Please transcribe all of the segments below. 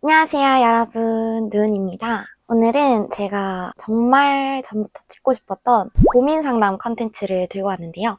안녕하세요, 여러분. 누은입니다. 오늘은 제가 정말 전부터 찍고 싶었던 고민 상담 컨텐츠를 들고 왔는데요.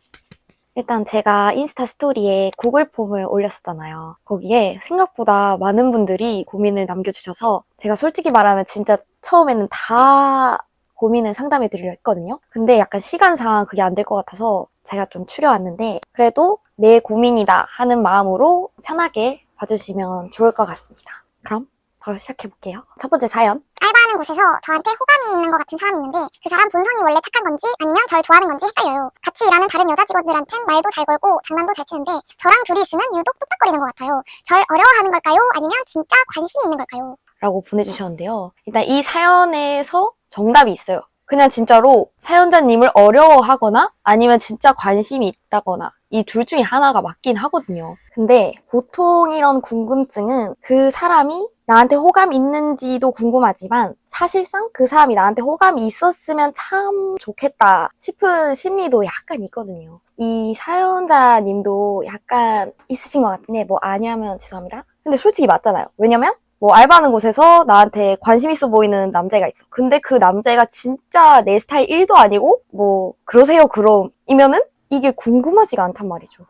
일단 제가 인스타 스토리에 구글 폼을 올렸었잖아요. 거기에 생각보다 많은 분들이 고민을 남겨주셔서 제가 솔직히 말하면 진짜 처음에는 다 고민을 상담해 드리려 했거든요. 근데 약간 시간상 그게 안 될 것 같아서 제가 좀 추려왔는데 그래도 내 고민이다 하는 마음으로 편하게 봐주시면 좋을 것 같습니다. 그럼 바로 시작해볼게요. 첫 번째 사연. 알바하는 곳에서 저한테 호감이 있는 것 같은 사람이 있는데 그 사람 본성이 원래 착한 건지 아니면 절 좋아하는 건지 헷갈려요. 같이 일하는 다른 여자 직원들한텐 말도 잘 걸고 장난도 잘 치는데 저랑 둘이 있으면 유독 똑딱거리는 것 같아요. 절 어려워하는 걸까요? 아니면 진짜 관심이 있는 걸까요? 라고 보내주셨는데요. 일단 이 사연에서 정답이 있어요. 그냥 진짜로 사연자님을 어려워하거나 아니면 진짜 관심이 있다거나 이 둘 중에 하나가 맞긴 하거든요. 근데 보통 이런 궁금증은 그 사람이 나한테 호감 있는지도 궁금하지만 사실상 그 사람이 나한테 호감이 있었으면 참 좋겠다 싶은 심리도 약간 있거든요. 이 사연자님도 약간 있으신 것 같은데 뭐 아니라면 죄송합니다. 근데 솔직히 맞잖아요. 왜냐면 뭐 알바하는 곳에서 나한테 관심 있어 보이는 남자애가 있어. 근데 그 남자애가 진짜 내 스타일 1도 아니고 뭐 그러세요 그럼 이면은 이게 궁금하지가 않단 말이죠.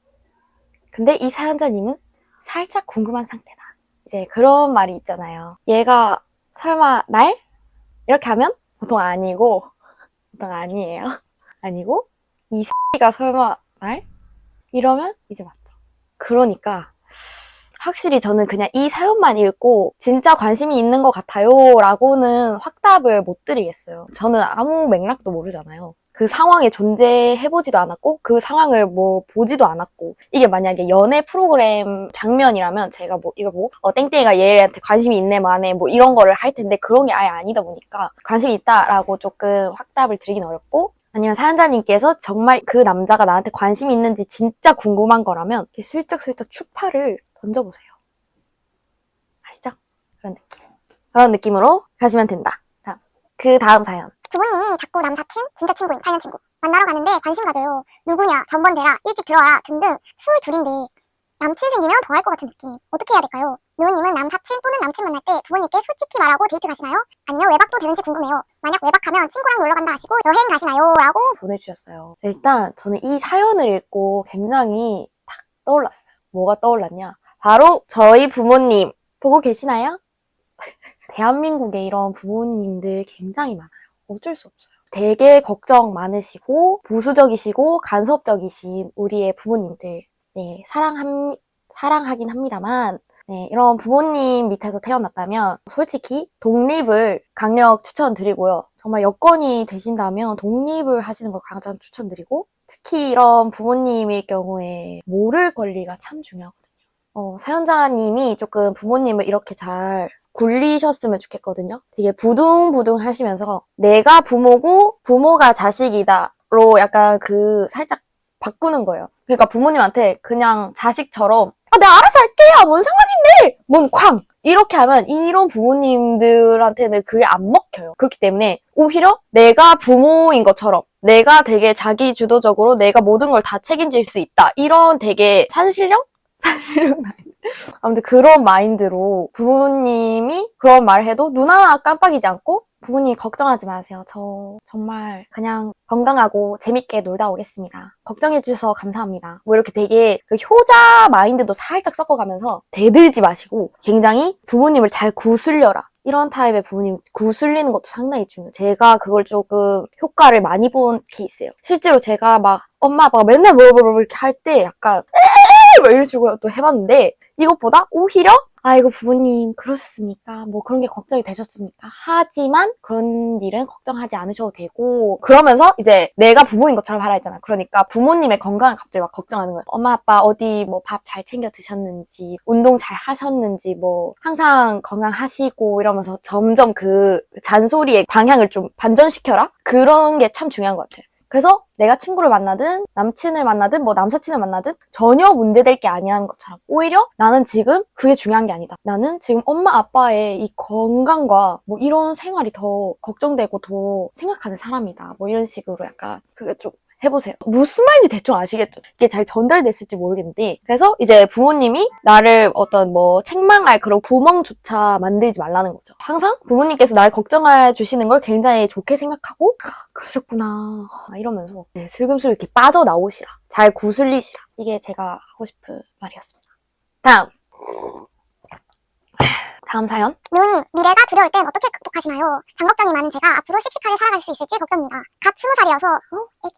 근데 이 사연자님은 살짝 궁금한 상태다. 이제 그런 말이 있잖아요. 얘가 설마 날? 이렇게 하면 보통 아니고 보통 아니에요. 아니고 이 새끼가 설마 날? 이러면 이제 맞죠. 그러니까 확실히 저는 그냥 이 사연만 읽고 진짜 관심이 있는 것 같아요 라고는 확답을 못 드리겠어요. 저는 아무 맥락도 모르잖아요. 그 상황에 존재해보지도 않았고 그 상황을 뭐 보지도 않았고 이게 만약에 연애 프로그램 장면이라면 제가 뭐 이거 뭐 땡땡이가 얘한테 관심이 있네 마네 뭐 이런 거를 할 텐데 그런 게 아예 아니다 보니까 관심이 있다라고 조금 확답을 드리긴 어렵고 아니면 사연자님께서 정말 그 남자가 나한테 관심이 있는지 진짜 궁금한 거라면 슬쩍슬쩍 추파를 던져보세요. 아시죠? 그런 느낌으로 가시면 된다. 그 다음 사연. 부모님이 자꾸 남사친, 진짜 친구인 8년 친구 만나러 가는데 관심 가져요. 누구냐, 전번 대라, 일찍 들어와라 등등 22인데 남친 생기면 더 할 것 같은 느낌. 어떻게 해야 될까요? 누우님은 남사친 또는 남친 만날 때 부모님께 솔직히 말하고 데이트 가시나요? 아니면 외박도 되는지 궁금해요. 만약 외박하면 친구랑 놀러 간다 하시고 여행 가시나요? 라고 보내주셨어요. 일단 저는 이 사연을 읽고 굉장히 탁 떠올랐어요. 뭐가 떠올랐냐? 바로 저희 부모님 보고 계시나요? 대한민국에 이런 부모님들 굉장히 많아요. 어쩔 수 없어요. 되게 걱정 많으시고 보수적이시고 간섭적이신 우리의 부모님들 네, 사랑하긴 합니다만 네, 이런 부모님 밑에서 태어났다면 솔직히 독립을 강력 추천드리고요. 정말 여건이 되신다면 독립을 하시는 걸 가장 추천드리고 특히 이런 부모님일 경우에 모를 권리가 참 중요하거든요. 사연자님이 조금 부모님을 이렇게 잘 굴리셨으면 좋겠거든요. 되게 부둥부둥 하시면서 내가 부모고 부모가 자식이다로 약간 그 살짝 바꾸는 거예요. 그러니까 부모님한테 그냥 자식처럼 내가 알아서 할게요. 뭔 상관인데? 뭔 쾅! 이렇게 하면 이런 부모님들한테는 그게 안 먹혀요. 그렇기 때문에 오히려 내가 부모인 것처럼 내가 되게 자기주도적으로 내가 모든 걸 다 책임질 수 있다. 이런 되게 산신령? 산신령 아무튼 그런 마인드로 부모님이 그런 말을 해도 눈 하나 깜빡이지 않고 부모님 걱정하지 마세요. 저 정말 그냥 건강하고 재밌게 놀다 오겠습니다. 걱정해 주셔서 감사합니다. 뭐 이렇게 되게 그 효자 마인드도 살짝 섞어가면서 대들지 마시고 굉장히 부모님을 잘 구슬려라. 이런 타입의 부모님 구슬리는 것도 상당히 중요해요. 제가 그걸 조금 효과를 많이 본 케이스예요. 실제로 제가 막 엄마 아빠가 맨날 뭐 이렇게 할 때 약간 막 이런 식으로 또 해봤는데 이것보다 오히려 아이고 부모님 그러셨습니까? 뭐 그런 게 걱정이 되셨습니까? 하지만 그런 일은 걱정하지 않으셔도 되고 그러면서 이제 내가 부모인 것처럼 하라 했잖아. 그러니까 부모님의 건강을 갑자기 막 걱정하는 거예요. 엄마 아빠 어디 뭐 밥 잘 챙겨 드셨는지 운동 잘 하셨는지 뭐 항상 건강하시고 이러면서 점점 그 잔소리의 방향을 좀 반전시켜라? 그런 게 참 중요한 것 같아요. 그래서 내가 친구를 만나든 남친을 만나든 뭐 남사친을 만나든 전혀 문제될 게 아니라는 것처럼 오히려 나는 지금 그게 중요한 게 아니다. 나는 지금 엄마 아빠의 이 건강과 뭐 이런 생활이 더 걱정되고 더 생각하는 사람이다. 뭐 이런 식으로 약간 그게 좀 해보세요. 무슨 말인지 대충 아시겠죠? 이게 잘 전달됐을지 모르겠는데 그래서 이제 부모님이 나를 어떤 뭐 책망할 그런 구멍조차 만들지 말라는 거죠. 항상 부모님께서 날 걱정해 주시는 걸 굉장히 좋게 생각하고 그러셨구나 이러면서 네, 슬금슬금 이렇게 빠져나오시라. 잘 구슬리시라. 이게 제가 하고 싶은 말이었습니다. 다음 사연. 노은님, 미래가 두려울 땐 어떻게 극복하시나요? 장걱정이 많은 제가 앞으로 씩씩하게 살아갈 수 있을지 걱정입니다. 갓 20살이어서 애기.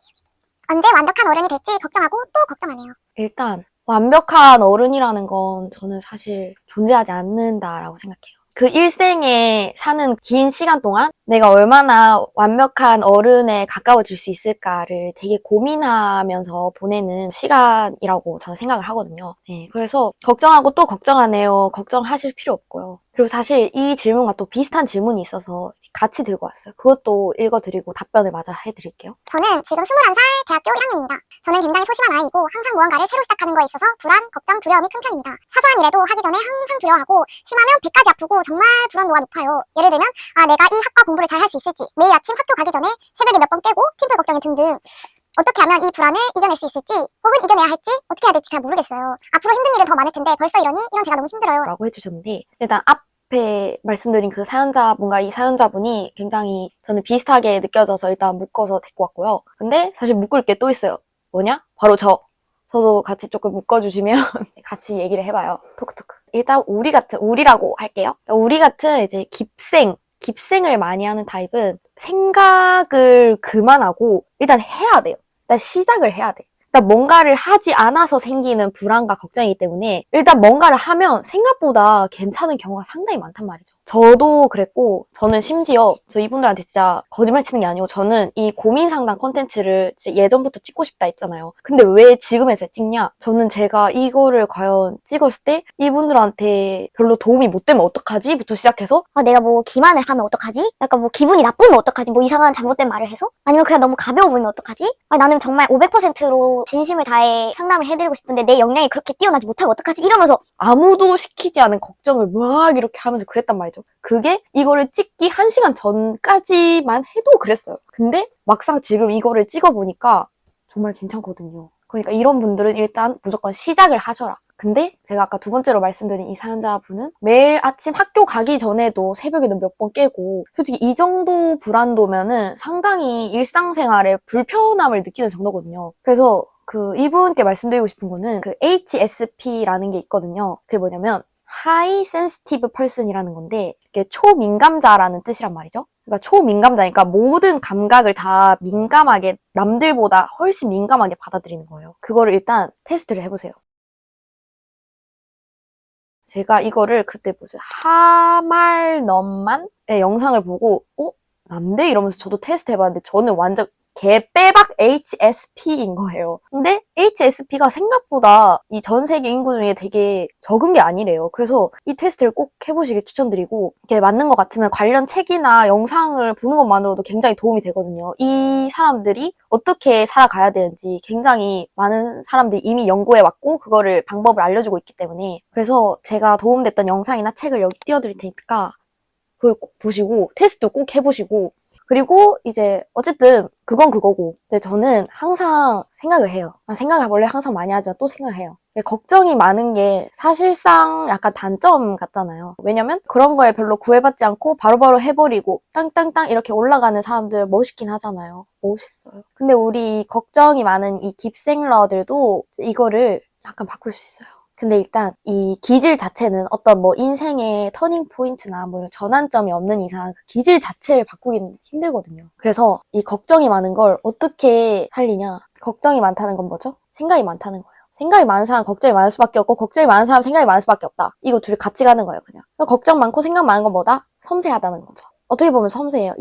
언제 완벽한 어른이 될지 걱정하고 또 걱정하네요. 일단 완벽한 어른이라는 건 저는 사실 존재하지 않는다라고 생각해요. 그 일생에 사는 긴 시간 동안 내가 얼마나 완벽한 어른에 가까워질 수 있을까를 되게 고민하면서 보내는 시간이라고 저는 생각을 하거든요. 네, 그래서 걱정하고 또 걱정하네요. 걱정하실 필요 없고요. 그리고 사실 이 질문과 또 비슷한 질문이 있어서 같이 들고 왔어요. 그것도 읽어드리고 답변을 마저 해드릴게요. 저는 지금 21살 대학교 1학년입니다. 저는 굉장히 소심한 아이고 항상 무언가를 새로 시작하는 거에 있어서 불안, 걱정, 두려움이 큰 편입니다. 사소한 일에도 하기 전에 항상 두려워하고 심하면 배까지 아프고 정말 불안도가 높아요. 예를 들면 내가 이 학과 공부를 잘 할 수 있을지, 매일 아침 학교 가기 전에 새벽에 몇 번 깨고 팀플 걱정이 등등. 어떻게 하면 이 불안을 이겨낼 수 있을지 혹은 이겨내야 할지 어떻게 해야 될지 잘 모르겠어요. 앞으로 힘든 일은 더 많을 텐데 벌써 이러니 이런 제가 너무 힘들어요. 라고 해주셨는데 일단 앞에 말씀드린 그 사연자분과 이 사연자분이 굉장히 저는 비슷하게 느껴져서 일단 묶어서 데리고 왔고요. 근데 사실 묶을 게 또 있어요. 뭐냐? 바로 저도 같이 조금 묶어주시면 같이 얘기를 해봐요. 토크토크. 일단 우리라고 할게요. 우리 같은 이제 깁생을 많이 하는 타입은 생각을 그만하고 일단 해야 돼요. 일단 시작을 해야 돼. 일단 뭔가를 하지 않아서 생기는 불안과 걱정이기 때문에 일단 뭔가를 하면 생각보다 괜찮은 경우가 상당히 많단 말이죠. 저도 그랬고 저는 심지어 저 이분들한테 진짜 거짓말 치는 게 아니고 저는 이 고민 상담 콘텐츠를 진짜 예전부터 찍고 싶다 했잖아요. 근데 왜 지금에서 찍냐? 저는 제가 이거를 과연 찍었을 때 이분들한테 별로 도움이 못 되면 어떡하지? 부터 시작해서 내가 뭐 기만을 하면 어떡하지? 약간 뭐 기분이 나쁘면 어떡하지? 뭐 이상한 잘못된 말을 해서? 아니면 그냥 너무 가벼워 보이면 어떡하지? 나는 정말 500%로 진심을 다해 상담을 해드리고 싶은데 내 역량이 그렇게 뛰어나지 못하면 어떡하지? 이러면서 아무도 시키지 않은 걱정을 막 이렇게 하면서 그랬단 말이죠. 그게 이거를 찍기 1시간 전까지만 해도 그랬어요. 근데 막상 지금 이거를 찍어보니까 정말 괜찮거든요. 그러니까 이런 분들은 일단 무조건 시작을 하셔라. 근데 제가 아까 두 번째로 말씀드린 이 사연자분은 매일 아침 학교 가기 전에도 새벽에도 몇 번 깨고 솔직히 이 정도 불안도면은 상당히 일상생활에 불편함을 느끼는 정도거든요. 그래서 이분께 말씀드리고 싶은 거는 HSP라는 게 있거든요. 그게 뭐냐면 High Sensitive Person이라는 건데 이게 초민감자라는 뜻이란 말이죠. 그러니까 초민감자니까 모든 감각을 다 민감하게 남들보다 훨씬 민감하게 받아들이는 거예요. 그거를 일단 테스트를 해보세요. 제가 이거를 그때 하말넘만의 영상을 보고 난데? 이러면서 저도 테스트 해봤는데 저는 완전 개빼박 HSP인 거예요. 근데 HSP가 생각보다 이 전 세계 인구 중에 되게 적은 게 아니래요. 그래서 이 테스트를 꼭 해보시길 추천드리고 이게 맞는 것 같으면 관련 책이나 영상을 보는 것만으로도 굉장히 도움이 되거든요. 이 사람들이 어떻게 살아가야 되는지 굉장히 많은 사람들이 이미 연구해왔고 그거를 방법을 알려주고 있기 때문에 그래서 제가 도움됐던 영상이나 책을 여기 띄워드릴 테니까 그걸 꼭 보시고 테스트도 꼭 해보시고 그리고 이제 어쨌든 그건 그거고 이제 저는 항상 생각을 해요. 생각을 원래 항상 많이 하지만 또 생각을 해요. 걱정이 많은 게 사실상 약간 단점 같잖아요. 왜냐면 그런 거에 별로 구애받지 않고 바로바로 해버리고 땅땅땅 이렇게 올라가는 사람들 멋있긴 하잖아요. 멋있어요. 근데 우리 걱정이 많은 이 깁생러들도 이거를 약간 바꿀 수 있어요. 근데 일단 이 기질 자체는 어떤 뭐 인생의 터닝 포인트나 뭐 전환점이 없는 이상 그 기질 자체를 바꾸기는 힘들거든요. 그래서 이 걱정이 많은 걸 어떻게 살리냐? 걱정이 많다는 건 뭐죠? 생각이 많다는 거예요. 생각이 많은 사람 걱정이 많을 수밖에 없고 걱정이 많은 사람 생각이 많을 수밖에 없다. 이거 둘이 같이 가는 거예요, 그냥. 걱정 많고 생각 많은 건 뭐다? 섬세하다는 거죠. 어떻게 보면 섬세해요.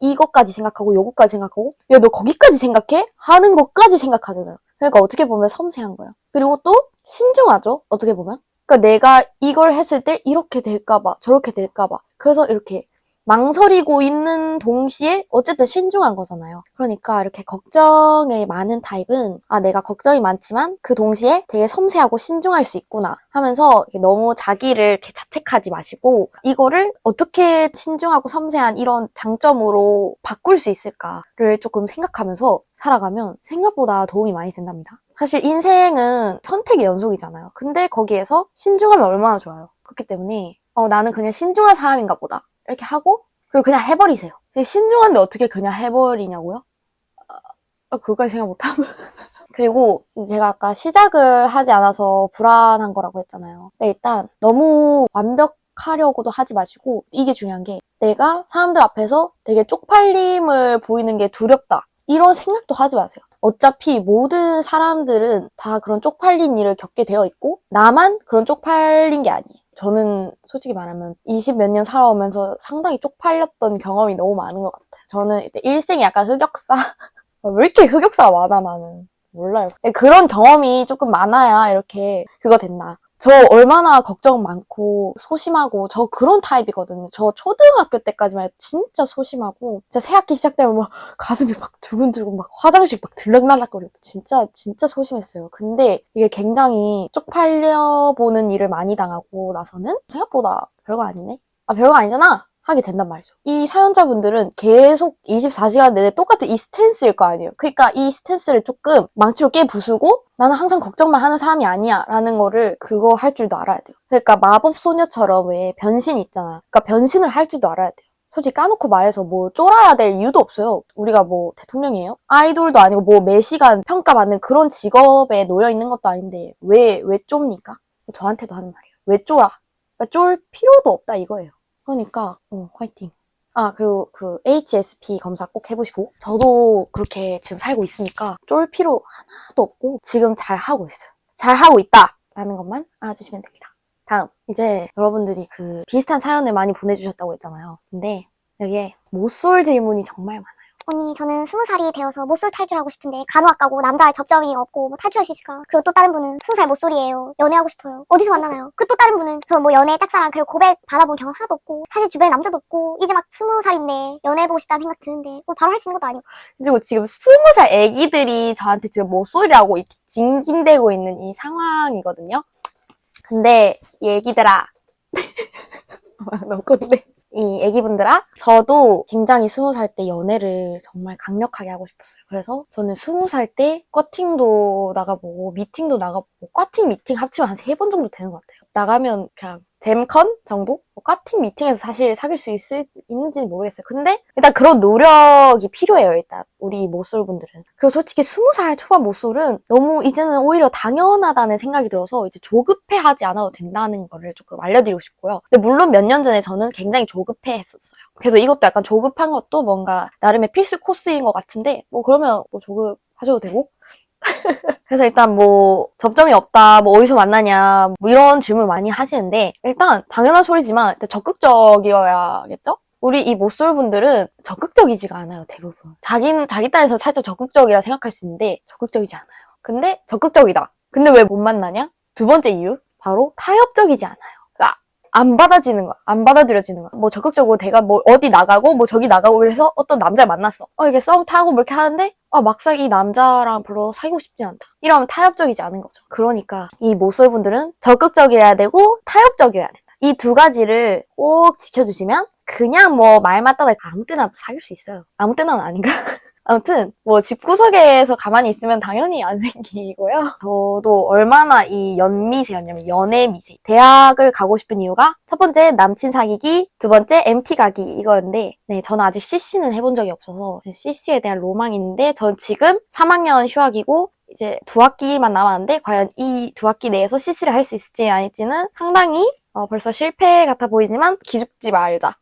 이것까지 생각하고 요것까지 생각하고 야, 너 거기까지 생각해? 하는 것까지 생각하잖아요. 그러니까 어떻게 보면 섬세한 거예요. 그리고 또 신중하죠. 어떻게 보면. 그러니까 내가 이걸 했을 때 이렇게 될까봐 저렇게 될까봐 그래서 이렇게 망설이고 있는 동시에 어쨌든 신중한 거잖아요. 그러니까 이렇게 걱정이 많은 타입은 내가 걱정이 많지만 그 동시에 되게 섬세하고 신중할 수 있구나 하면서 너무 자기를 이렇게 자책하지 마시고 이거를 어떻게 신중하고 섬세한 이런 장점으로 바꿀 수 있을까를 조금 생각하면서 살아가면 생각보다 도움이 많이 된답니다. 사실 인생은 선택의 연속이잖아요. 근데 거기에서 신중하면 얼마나 좋아요. 그렇기 때문에 나는 그냥 신중한 사람인가 보다. 이렇게 하고 그리고 그냥 해버리세요. 신중한데 어떻게 그냥 해버리냐고요? 그거까지 생각 못하면 그리고 제가 아까 시작을 하지 않아서 불안한 거라고 했잖아요. 근데 일단 너무 완벽하려고도 하지 마시고 이게 중요한 게 내가 사람들 앞에서 되게 쪽팔림을 보이는 게 두렵다. 이런 생각도 하지 마세요. 어차피 모든 사람들은 다 그런 쪽팔린 일을 겪게 되어 있고 나만 그런 쪽팔린 게 아니에요. 저는 솔직히 말하면 20 몇 년 살아오면서 상당히 쪽팔렸던 경험이 너무 많은 것 같아요. 저는 일생이 약간 흑역사? 왜 이렇게 흑역사가 많아 나는. 몰라요. 그런 경험이 조금 많아야 이렇게 그거 됐나. 저 얼마나 걱정 많고 소심하고 저 그런 타입이거든요. 저 초등학교 때까지만 해도 진짜 소심하고 진짜 새학기 시작되면 막 가슴이 막 두근두근 막 화장실 막 들락날락거리고 진짜 소심했어요. 근데 이게 굉장히 쪽팔려 보는 일을 많이 당하고 나서는 생각보다 별거 아니네? 별거 아니잖아! 하게 된단 말이죠. 이 사연자분들은 계속 24시간 내내 똑같은 이 스탠스일 거 아니에요. 그러니까 이 스탠스를 조금 망치로 깨 부수고 나는 항상 걱정만 하는 사람이 아니야 라는 거를 그거 할 줄도 알아야 돼요. 그러니까 마법소녀처럼 왜 변신 있잖아. 그러니까 변신을 할 줄도 알아야 돼요. 솔직히 까놓고 말해서 뭐 쫄아야 될 이유도 없어요. 우리가 뭐 대통령이에요? 아이돌도 아니고 뭐 매시간 평가받는 그런 직업에 놓여 있는 것도 아닌데 왜 좁니까? 저한테도 하는 말이에요. 왜 쫄아? 그러니까 쫄 필요도 없다 이거예요. 그러니까 화이팅. 그리고 그 HSP 검사 꼭 해보시고 저도 그렇게 지금 살고 있으니까 쫄 필요 하나도 없고 지금 잘 하고 있어요. 잘 하고 있다 라는 것만 알아주시면 됩니다. 다음 이제 여러분들이 그 비슷한 사연을 많이 보내주셨다고 했잖아요. 근데 여기에 못쏠 질문이 정말 많아요. 언니, 저는 20살이 되어서 못쏠 탈출하고 싶은데 간호학과고 남자의 접점이 없고 뭐 탈출할 수 있을까? 그리고 또 다른 분은 20살 못쏠이에요. 연애하고 싶어요. 어디서 만나나요? 그 또 다른 분은 저 뭐 연애 짝사랑 그리고 고백 받아본 경험 하나도 없고 사실 주변에 남자도 없고 이제 막 20살인데 연애해보고 싶다는 생각 드는데 뭐 바로 할 수 있는 것도 아니고. 그리고 지금 20살 애기들이 저한테 지금 못쏠이라고 이렇게 징징대고 있는 이 상황이거든요. 근데 이 애기들아 너무 꼰대. 이 애기분들아, 저도 굉장히 20살 때 연애를 정말 강력하게 하고 싶었어요. 그래서 저는 20살 때 꽈팅도 나가보고 미팅도 나가보고 꽈팅 미팅 합치면 한 3번 정도 되는 것 같아요. 나가면 그냥 잼컨 정도? 꽈팅 미팅에서 사실 사귈 수 있는지는 모르겠어요. 근데 일단 그런 노력이 필요해요, 일단. 우리 모쏠분들은. 그리고 솔직히 20살 초반 모쏠은 너무 이제는 오히려 당연하다는 생각이 들어서 이제 조급해하지 않아도 된다는 거를 조금 알려드리고 싶고요. 근데 물론 몇 년 전에 저는 굉장히 조급해했었어요. 그래서 이것도 약간 조급한 것도 뭔가 나름의 필수 코스인 것 같은데 뭐 그러면 뭐 조급하셔도 되고 그래서 일단 뭐 접점이 없다, 뭐 어디서 만나냐 뭐 이런 질문 많이 하시는데 일단 당연한 소리지만 일단 적극적이어야겠죠? 우리 이 모쏠분들은 적극적이지가 않아요, 대부분. 자기 딴에서 살짝 적극적이라 생각할 수 있는데 적극적이지 않아요. 근데 적극적이다. 근데 왜 못 만나냐? 두 번째 이유 바로 타협적이지 않아요. 그러니까 안 받아지는 거야. 안 받아들여지는 거야. 뭐 적극적으로 내가 뭐 어디 나가고 뭐 저기 나가고 그래서 어떤 남자를 만났어. 이게 싸움 타고 뭐 이렇게 하는데 막상 이 남자랑 별로 사귀고 싶진 않다. 이러면 타협적이지 않은 거죠. 그러니까 이 모쏠분들은 적극적이어야 되고 타협적이어야 된다. 이 두 가지를 꼭 지켜주시면 그냥 뭐 말만 따라 아무 때나 사귈 수 있어요. 아무 때나는 아닌가? 아무튼 뭐 집구석에서 가만히 있으면 당연히 안 생기고요. 저도 얼마나 이 연미세였냐면 연애미세. 대학을 가고 싶은 이유가 첫 번째 남친 사귀기, 두 번째 MT 가기 이거였는데 네 저는 아직 CC는 해본 적이 없어서 CC에 대한 로망이 있는데 전 지금 3학년 휴학이고 이제 2학기만 남았는데 과연 이 2학기 내에서 CC를 할 수 있을지 아닐지는 상당히 벌써 실패 같아 보이지만 기죽지 말자.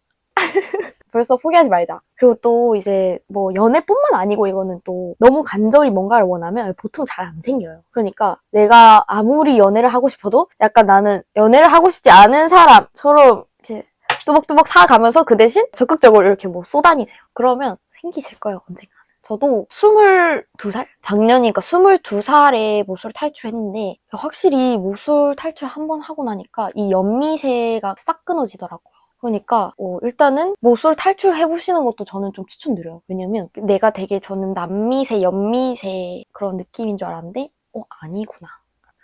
벌써 포기하지 말자. 그리고 또 이제 뭐 연애뿐만 아니고 이거는 또 너무 간절히 뭔가를 원하면 보통 잘 안 생겨요. 그러니까 내가 아무리 연애를 하고 싶어도 약간 나는 연애를 하고 싶지 않은 사람처럼 이렇게 뚜벅뚜벅 살아가면서 그 대신 적극적으로 이렇게 뭐 쏘다니세요. 그러면 생기실 거예요, 언젠가. 저도 22살? 작년이니까 22살에 모쏠 탈출했는데 확실히 모쏠 탈출 한 번 하고 나니까 이 연미세가 싹 끊어지더라고요. 그러니까 일단은 모쏠 탈출해보시는 것도 저는 좀 추천드려요. 왜냐면 내가 되게 저는 남미세, 연미세 그런 느낌인 줄 알았는데 아니구나.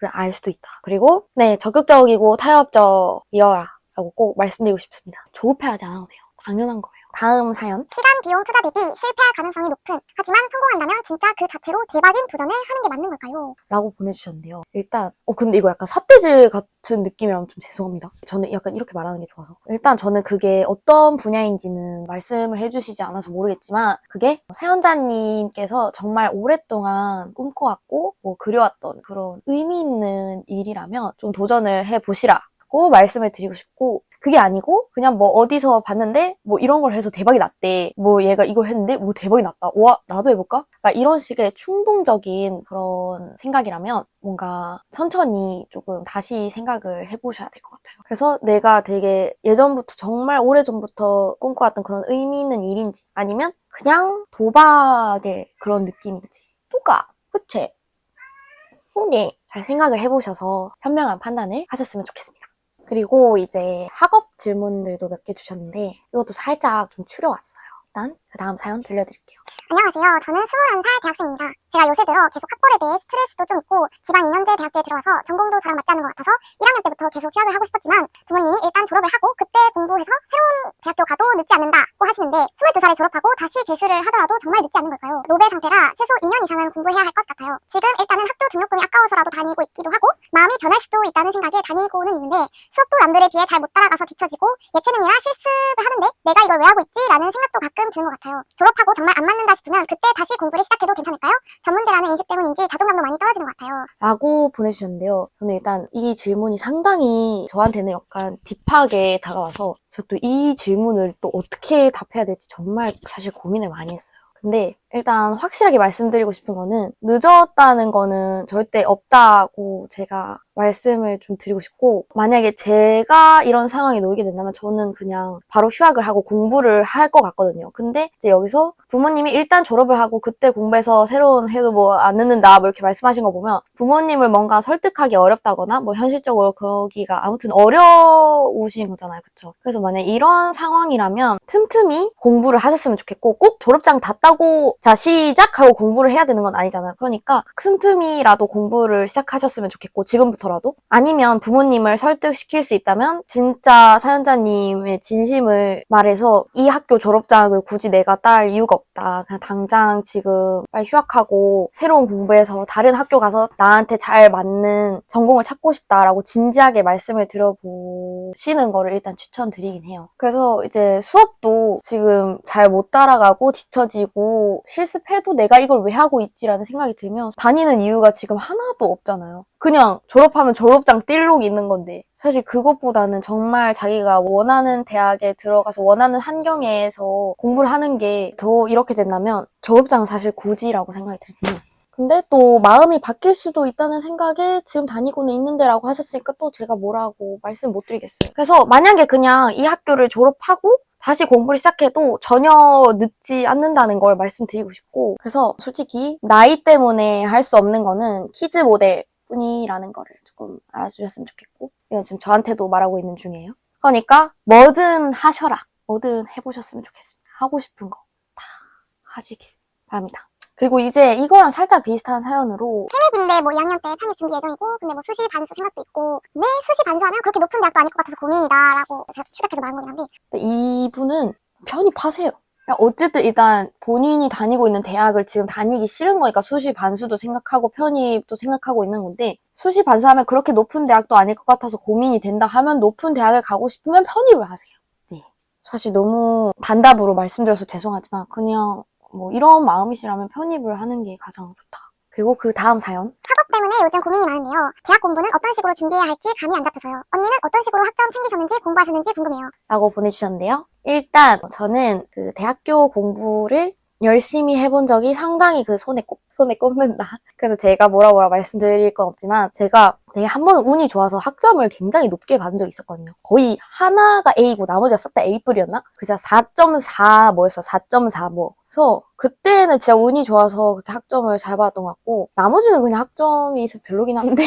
를 알 수도 있다. 그리고 네, 적극적이고 타협적이어라 라고 꼭 말씀드리고 싶습니다. 조급해하지 않아도 돼요. 당연한 거예요. 다음 사연. 시간, 비용, 투자 대비 실패할 가능성이 높은, 하지만 성공한다면 진짜 그 자체로 대박인 도전을 하는 게 맞는 걸까요? 라고 보내주셨는데요. 일단 근데 이거 약간 삿대질 같은 느낌이라면 좀 죄송합니다. 저는 약간 이렇게 말하는 게 좋아서. 일단 저는 그게 어떤 분야인지는 말씀을 해주시지 않아서 모르겠지만 그게 사연자님께서 정말 오랫동안 꿈꿔왔고 그려왔던 그런 의미 있는 일이라면 좀 도전을 해보시라고 말씀을 드리고 싶고, 그게 아니고 그냥 뭐 어디서 봤는데 뭐 이런 걸 해서 대박이 났대, 뭐 얘가 이걸 했는데 뭐 대박이 났다, 와 나도 해볼까? 그러니까 이런 식의 충동적인 그런 생각이라면 뭔가 천천히 조금 다시 생각을 해보셔야 될 것 같아요. 그래서 내가 되게 예전부터 정말 오래전부터 꿈꿔왔던 그런 의미 있는 일인지 아니면 그냥 도박의 그런 느낌인지 또가 그치? 우리 잘 생각을 해보셔서 현명한 판단을 하셨으면 좋겠습니다. 그리고 이제 학업 질문들도 몇 개 주셨는데 이것도 살짝 좀 추려왔어요. 일단 그 다음 사연 들려드릴게요. 안녕하세요. 저는 21살 대학생입니다. 제가 요새 들어 계속 학벌에 대해 스트레스도 좀 있고 지방 2년제 대학교에 들어와서 전공도 저랑 맞지 않는 것 같아서 1학년 때부터 계속 휴학을 하고 싶었지만 부모님이 일단 졸업을 하고 그때 공부해서 새로운 대학교 가도 늦지 않는다고 하시는데 22살에 졸업하고 다시 재수를 하더라도 정말 늦지 않는 걸까요? 노벨 상태라 최소 2년 이상은 공부해야 할 것 같아요. 지금 일단은 학교 등록금이 아까워서라도 다니고 있기도 하고 마음이 변할 수도 있다는 생각에 다니고는 있는데 수업도 남들에 비해 잘 못 따라가서 뒤처지고 예체능이라 실습을 하는데 내가 이걸 왜 하고 있지? 라는 생각도 가끔 드는 것 같아요. 졸업하고 정말 안 맞는다 싶으면 그때 다시 공부를 시작해도 괜찮을까요? 전문대라는 인식 때문인지 자존감도 많이 떨어지는 것 같아요. 라고 보내주셨는데요. 저는 일단 이 질문이 상당히 저한테는 약간 딥하게 다가와서 저 또 이 질문을 또 어떻게 답해야 될지 정말 사실 고민을 많이 했어요. 근데 일단 확실하게 말씀드리고 싶은 거는 늦었다는 거는 절대 없다고 제가 말씀을 좀 드리고 싶고, 만약에 제가 이런 상황에 놓이게 된다면 저는 그냥 바로 휴학을 하고 공부를 할 것 같거든요. 근데 이제 여기서 부모님이 일단 졸업을 하고 그때 공부해서 새로운 해도 뭐 안 늦는다 뭐 이렇게 말씀하신 거 보면 부모님을 뭔가 설득하기 어렵다거나 뭐 현실적으로 그러기가 아무튼 어려우신 거잖아요. 그쵸? 그래서 만약에 이런 상황이라면 틈틈이 공부를 하셨으면 좋겠고, 꼭 졸업장 다 따고 자 시작하고 공부를 해야 되는 건 아니잖아요. 그러니까 틈틈이라도 공부를 시작하셨으면 좋겠고, 지금부터라도. 아니면 부모님을 설득시킬 수 있다면 진짜 사연자님의 진심을 말해서 이 학교 졸업장을 굳이 내가 딸 이유가 없다, 그냥 당장 지금 빨리 휴학하고 새로운 공부해서 다른 학교 가서 나한테 잘 맞는 전공을 찾고 싶다라고 진지하게 말씀을 드려보시는 거를 일단 추천드리긴 해요. 그래서 이제 수업도 지금 잘 못 따라가고 뒤처지고 실습해도 내가 이걸 왜 하고 있지라는 생각이 들면 다니는 이유가 지금 하나도 없잖아요. 그냥 졸업하면 졸업장 띨록 있는 건데, 사실 그것보다는 정말 자기가 원하는 대학에 들어가서 원하는 환경에서 공부를 하는 게 더 이렇게 된다면 졸업장은 사실 굳이라고 생각이 들거든요. 근데 또 마음이 바뀔 수도 있다는 생각에 지금 다니고는 있는데라고 하셨으니까 또 제가 뭐라고 말씀 못 드리겠어요. 그래서 만약에 그냥 이 학교를 졸업하고 다시 공부를 시작해도 전혀 늦지 않는다는 걸 말씀드리고 싶고, 그래서 솔직히 나이 때문에 할 수 없는 거는 키즈 모델 뿐이라는 거를 조금 알아주셨으면 좋겠고, 이건 지금 저한테도 말하고 있는 중이에요. 그러니까 뭐든 하셔라, 뭐든 해보셨으면 좋겠습니다. 하고 싶은 거 다 하시길 바랍니다. 그리고 이제 이거랑 살짝 비슷한 사연으로 새내기인데 뭐 2학년 때 편입 준비 예정이고 근데 뭐 수시 반수 생각도 있고 근데 수시 반수하면 그렇게 높은 대학도 아닐 것 같아서 고민이다 라고 제가 추격해서 말한 거긴 한데 이분은 편입하세요. 어쨌든 일단 본인이 다니고 있는 대학을 지금 다니기 싫은 거니까 수시 반수도 생각하고 편입도 생각하고 있는 건데, 수시 반수하면 그렇게 높은 대학도 아닐 것 같아서 고민이 된다 하면 높은 대학을 가고 싶으면 편입을 하세요. 네. 사실 너무 단답으로 말씀드려서 죄송하지만 그냥 뭐 이런 마음이시라면 편입을 하는 게 가장 좋다. 그리고 그 다음 사연. 학업 때문에 요즘 고민이 많은데요. 대학 공부는 어떤 식으로 준비해야 할지 감이 안 잡혀서요. 언니는 어떤 식으로 학점 챙기셨는지 공부하셨는지 궁금해요. 라고 보내주셨는데요. 일단 저는 그 대학교 공부를 열심히 해본 적이 상당히 그 손에 꼽는다. 그래서 제가 뭐라 말씀드릴 건 없지만 제가 되게 한 번은 운이 좋아서 학점을 굉장히 높게 받은 적이 있었거든요. 거의 하나가 A고 나머지가 싹 다 A뿔이었나? 그냥 4.4 뭐였어? 4.4 뭐. 그래서 그때는 진짜 운이 좋아서 그렇게 학점을 잘 받았던 것 같고 나머지는 그냥 학점이 별로긴 한데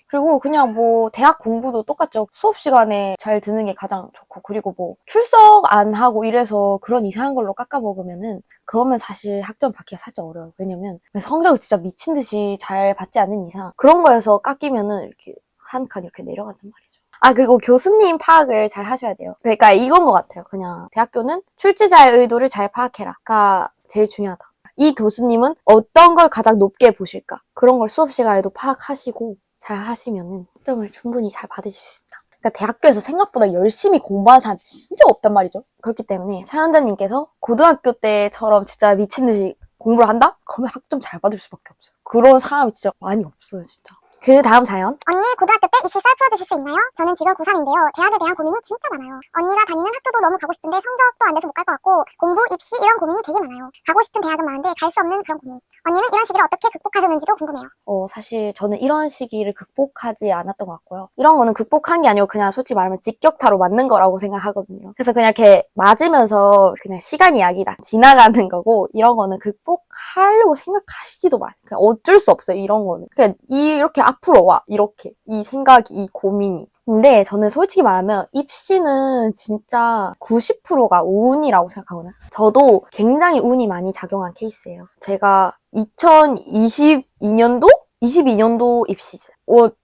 그리고 그냥 뭐 대학 공부도 똑같죠. 수업 시간에 잘 듣는 게 가장 좋고 그리고 뭐 출석 안 하고 이래서 그런 이상한 걸로 깎아먹으면은 그러면 사실 학점 받기가 살짝 어려워요. 왜냐면 성적을 진짜 미친 듯이 잘 받지 않는 이상 그런 거에서 깎이면은 이렇게 한 칸 이렇게 내려간단 말이죠. 아, 그리고 교수님 파악을 잘 하셔야 돼요. 그러니까 이건 것 같아요. 그냥 대학교는 출제자의 의도를 잘 파악해라가 제일 중요하다. 이 교수님은 어떤 걸 가장 높게 보실까? 그런 걸 수업 시간에도 파악하시고 잘 하시면은 학점을 충분히 잘 받으실 수 있다. 그러니까 대학교에서 생각보다 열심히 공부하는 사람 진짜 없단 말이죠. 그렇기 때문에 사연자님께서 고등학교 때처럼 진짜 미친 듯이 공부를 한다? 그러면 학점 잘 받을 수밖에 없어요. 그런 사람이 진짜 많이 없어요, 진짜. 그 다음 사연. 언니 고등학교 때 입시 썰 풀어주실 수 있나요? 저는 지금 고3인데요. 대학에 대한 고민이 진짜 많아요. 언니가 다니는 학교도 너무 가고 싶은데 성적도 안 돼서 못 갈 것 같고 공부, 입시 이런 고민이 되게 많아요. 가고 싶은 대학은 많은데 갈 수 없는 그런 고민. 언니는 이런 시기를 어떻게 극복하셨는지도 궁금해요. 사실 저는 이런 시기를 극복하지 않았던 것 같고요. 이런 거는 극복한 게 아니고 그냥 솔직히 말하면 직격타로 맞는 거라고 생각하거든요. 그래서 그냥 이렇게 맞으면서 그냥 시간 이야기다. 지나가는 거고 이런 거는 극복하려고 생각하시지도 마세요. 그냥 어쩔 수 없어요. 이런 거는. 그냥 이렇게 앞으로 와. 이렇게. 이 생각이, 이 고민이. 근데 저는 솔직히 말하면 입시는 진짜 90%가 운이라고 생각하거든요. 저도 굉장히 운이 많이 작용한 케이스예요. 제가 2022년도? 22년도 입시제.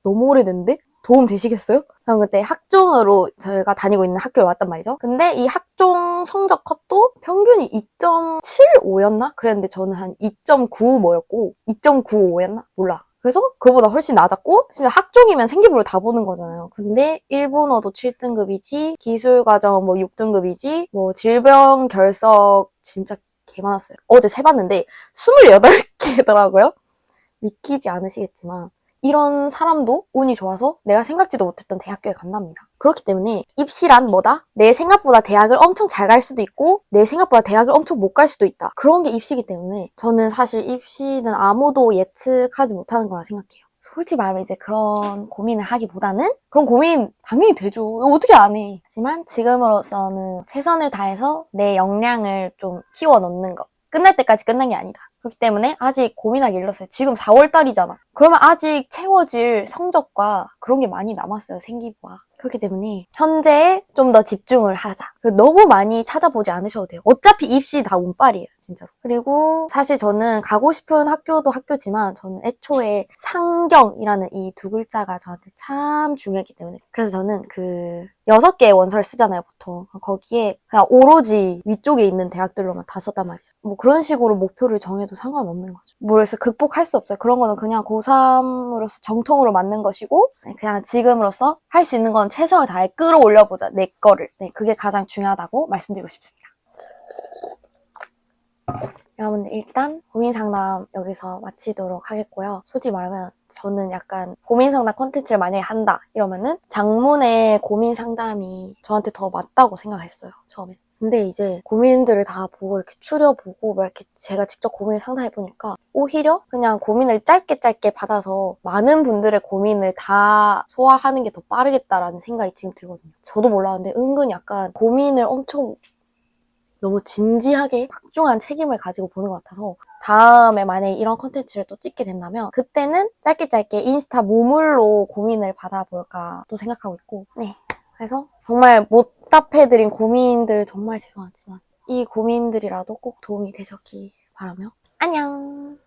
너무 오래됐는데? 도움 되시겠어요? 그럼 그때 학종으로 저희가 다니고 있는 학교에 왔단 말이죠. 근데 이 학종 성적 컷도 평균이 2.75였나? 그랬는데 저는 한 2.9 뭐였고 2.95였나? 몰라. 그래서 그거보다 훨씬 낮았고 심지어 학종이면 생기부를 다 보는 거잖아요. 근데 일본어도 7등급이지 기술과정 뭐 6등급이지 뭐 질병 결석 진짜 개 많았어요. 어제 세봤는데 28개더라고요. 믿기지 않으시겠지만 이런 사람도 운이 좋아서 내가 생각지도 못했던 대학교에 간답니다. 그렇기 때문에 입시란 뭐다? 내 생각보다 대학을 엄청 잘 갈 수도 있고 내 생각보다 대학을 엄청 못 갈 수도 있다. 그런 게 입시이기 때문에 저는 사실 입시는 아무도 예측하지 못하는 거라 생각해요. 솔직히 말하면 이제 그런 고민을 하기보다는 그런 고민 당연히 되죠. 이거 어떻게 안 해. 하지만 지금으로서는 최선을 다해서 내 역량을 좀 키워 놓는 것. 끝날 때까지 끝난 게 아니다. 그렇기 때문에 아직 고민하기 일렀어요. 지금 4월달이잖아. 그러면 아직 채워질 성적과 그런 게 많이 남았어요. 생기부와. 그렇기 때문에 현재에 좀 더 집중을 하자. 너무 많이 찾아보지 않으셔도 돼요. 어차피 입시 다 운빨이에요. 진짜로. 그리고 사실 저는 가고 싶은 학교도 학교지만 저는 애초에 상경이라는 이 두 글자가 저한테 참 중요했기 때문에 그래서 저는 그 6개의 원서를 쓰잖아요, 보통. 거기에 그냥 오로지 위쪽에 있는 대학들로만 다 썼단 말이죠. 뭐 그런 식으로 목표를 정해도 상관없는 거죠. 그래서 극복할 수 없어요. 그런 거는 그냥 고3으로서 정통으로 맞는 것이고 그냥 지금으로서 할 수 있는 건 최선을 다해 끌어올려보자, 내 거를. 네, 그게 가장 중요하다고 말씀드리고 싶습니다. 여러분들 일단 고민 상담 여기서 마치도록 하겠고요. 솔직히 말하면 저는 약간 고민 상담 콘텐츠를 만약에 한다 이러면은 장문의 고민 상담이 저한테 더 맞다고 생각했어요, 처음엔. 근데 이제 고민들을 다 보고 이렇게 추려보고 막 이렇게 제가 직접 고민을 상담해보니까 오히려 그냥 고민을 짧게 받아서 많은 분들의 고민을 다 소화하는 게 더 빠르겠다라는 생각이 지금 들거든요. 저도 몰랐는데 은근 약간 고민을 엄청 너무 진지하게 확중한 책임을 가지고 보는 것 같아서 다음에 만약에 이런 컨텐츠를 또 찍게 된다면 그때는 짧게 인스타 무물로 고민을 받아볼까 또 생각하고 있고 네, 그래서 정말 못 답해드린 고민들 정말 죄송하지만 이 고민들이라도 꼭 도움이 되셨길 바라며 안녕.